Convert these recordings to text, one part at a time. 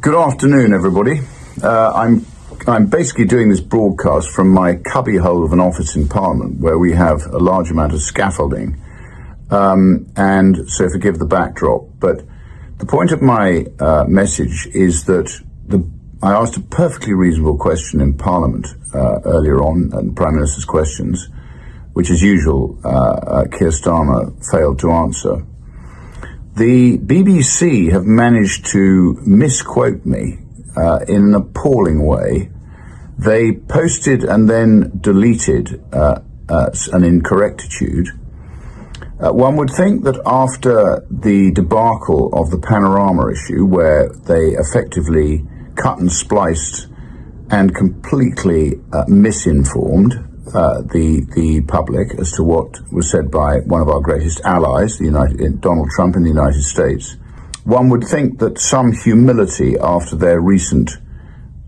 Good afternoon, everybody. I'm basically doing this broadcast from my cubbyhole of an office in Parliament, where we have a large amount of scaffolding, and so forgive the backdrop. But the point of my message is that I asked a perfectly reasonable question in Parliament earlier on, and Prime Minister's questions, which, as usual, Keir Starmer failed to answer. The BBC have managed to misquote me in an appalling way. They posted and then deleted an incorrectitude. One would think that after the debacle of the Panorama issue, where they effectively cut and spliced and completely misinformed the public as to what was said by one of our greatest allies, Donald Trump in the United States, one would think that some humility after their recent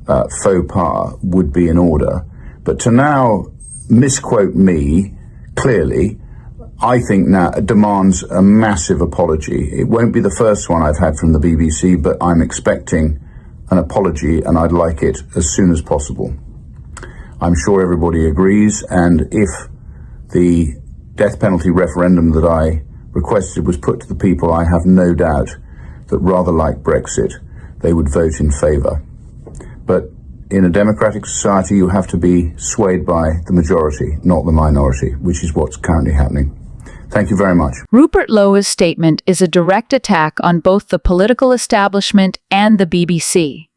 faux pas would be in order. But to now misquote me, clearly, I think now demands a massive apology. It won't be the first one I've had from the BBC, but I'm expecting an apology, and I'd like it as soon as possible. I'm sure everybody agrees, and if the death penalty referendum that I requested was put to the people, I have no doubt that, rather like Brexit, they would vote in favour. But in a democratic society, you have to be swayed by the majority, not the minority, which is what's currently happening. Thank you very much. Rupert Lowe's statement is a direct attack on both the political establishment and the BBC.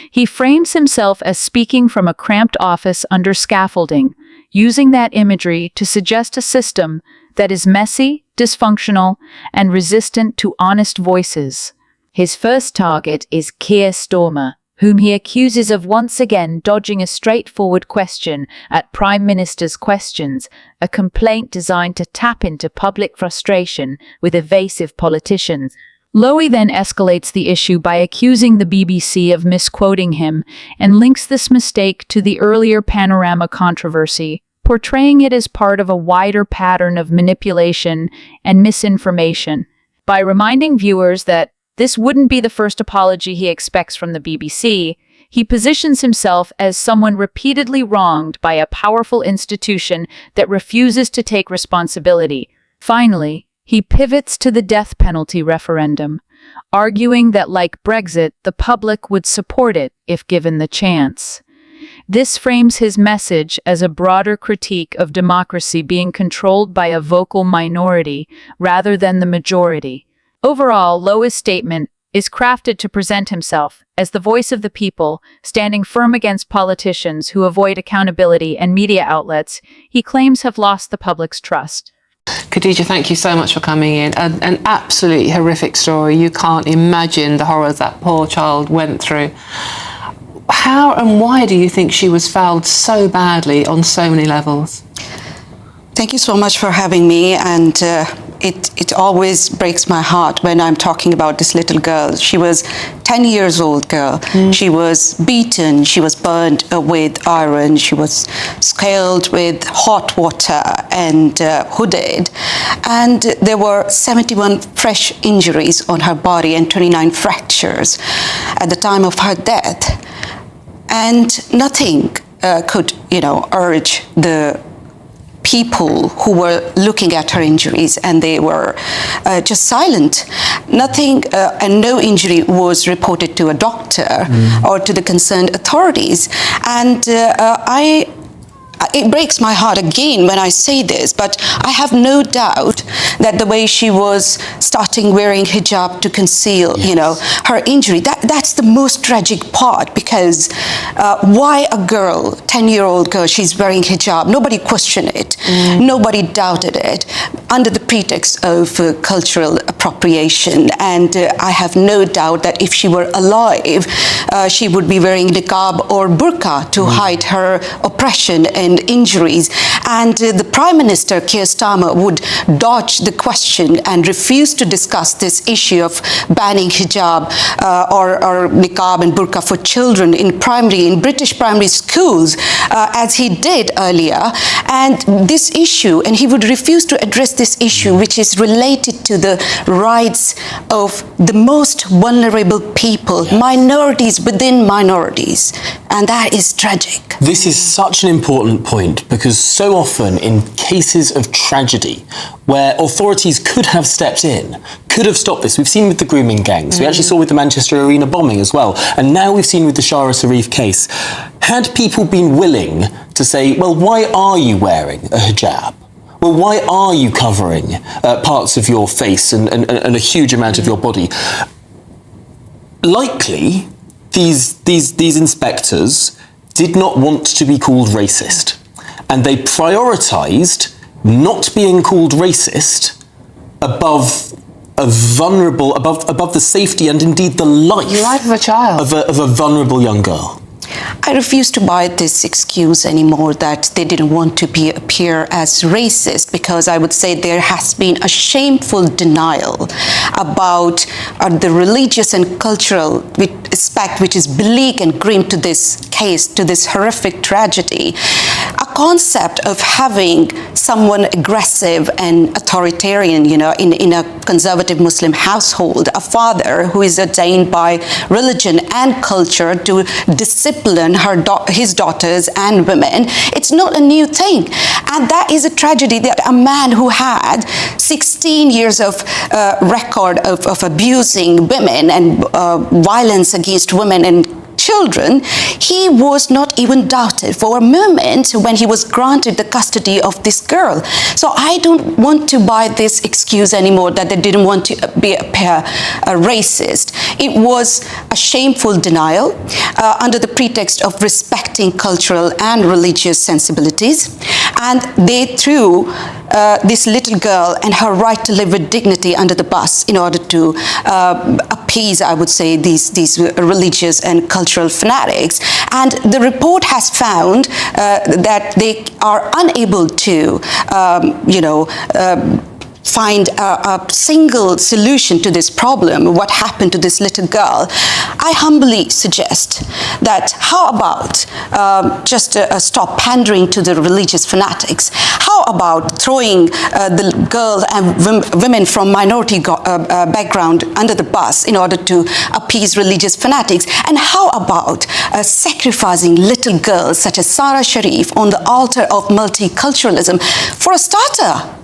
He frames himself as speaking from a cramped office under scaffolding, using that imagery to suggest a system that is messy, dysfunctional, and resistant to honest voices. His first target is Keir Starmer, whom he accuses of once again dodging a straightforward question at Prime Minister's questions, a complaint designed to tap into public frustration with evasive politicians. Lowe then escalates the issue by accusing the BBC of misquoting him and links this mistake to the earlier Panorama controversy, portraying it as part of a wider pattern of manipulation and misinformation. By reminding viewers that this wouldn't be the first apology he expects from the BBC, he positions himself as someone repeatedly wronged by a powerful institution that refuses to take responsibility. Finally, he pivots to the death penalty referendum, arguing that, like Brexit, the public would support it if given the chance. This frames his message as a broader critique of democracy being controlled by a vocal minority rather than the majority. Overall, Lowe's statement is crafted to present himself as the voice of the people, standing firm against politicians who avoid accountability and media outlets he claims have lost the public's trust. Khadija, thank you so much for coming in. An absolutely horrific story. You can't imagine the horrors that poor child went through. How and why do you think she was fouled so badly on so many levels? Thank you so much for having me, and it always breaks my heart when I'm talking about this little girl. She was 10 years old girl. She was beaten, she was burned with iron, she was scalded with hot water and hooded. And there were 71 fresh injuries on her body and 29 fractures at the time of her death. And nothing could, urge the people who were looking at her injuries, and they were just silent. Nothing and no injury was reported to a doctor or to the concerned authorities. And it breaks my heart again when I say this, but I have no doubt that the way she was starting wearing hijab to conceal, her injury, that's the most tragic part, because why a girl, 10-year-old girl, she's wearing hijab? Nobody questioned it. Nobody doubted it under the pretext of cultural appropriation. And I have no doubt that if she were alive, she would be wearing niqab or burqa to hide her oppression and injuries. And the Prime Minister, Keir Starmer, would dodge the question and refuse to discuss this issue of banning hijab or niqab and burqa for children in British primary schools, as he did earlier. And this issue, and he would refuse to address this issue, which is related to the rights of the most vulnerable people, minorities within minorities. And that is tragic. This is such an important point, because so often in cases of tragedy where authorities could have stepped in, could have stopped this. We've seen with the grooming gangs. We actually saw with the Manchester Arena bombing as well. And now we've seen with the Shara Sharif case. Had people been willing to say, well, why are you wearing a hijab? Well, why are you covering parts of your face and a huge amount of your body? Likely, these inspectors did not want to be called racist, and they prioritised not being called racist above the safety and indeed the life of a child, of a vulnerable young girl. I refuse to buy this excuse anymore that they didn't want to appear as racist, because I would say there has been a shameful denial about the religious and cultural aspect which is bleak and grim to this case, to this horrific tragedy. A concept of having someone aggressive and authoritarian, in a conservative Muslim household, a father who is ordained by religion and culture to discipline his daughters and women, it's not a new thing. And that is a tragedy that a man who had 16 years of record of abusing women and violence against women and children, he was not even doubted for a moment when he was granted the custody of this girl. So I don't want to buy this excuse anymore that they didn't want to appear racist. It was a shameful denial under the pretext of respecting cultural and religious sensibilities, and they threw this little girl and her right to live with dignity under the bus in order to appease, I would say, these religious and cultural fanatics. And the report has found that they are unable to, find a single solution to this problem, what happened to this little girl. I humbly suggest that how about just stop pandering to the religious fanatics? How about throwing the girls and women from minority background under the bus in order to appease religious fanatics? And how about sacrificing little girls such as Shara Sharif on the altar of multiculturalism for a starter?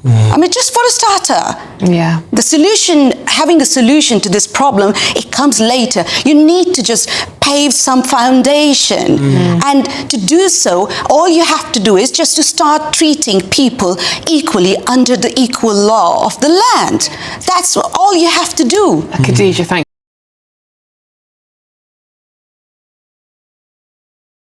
I mean, just for a starter. Yeah. The solution, having a solution to this problem, it comes later. You need to just pave some foundation. And to do so, all you have to do is just to start treating people equally under the equal law of the land. That's all you have to do. Khadija, thank you.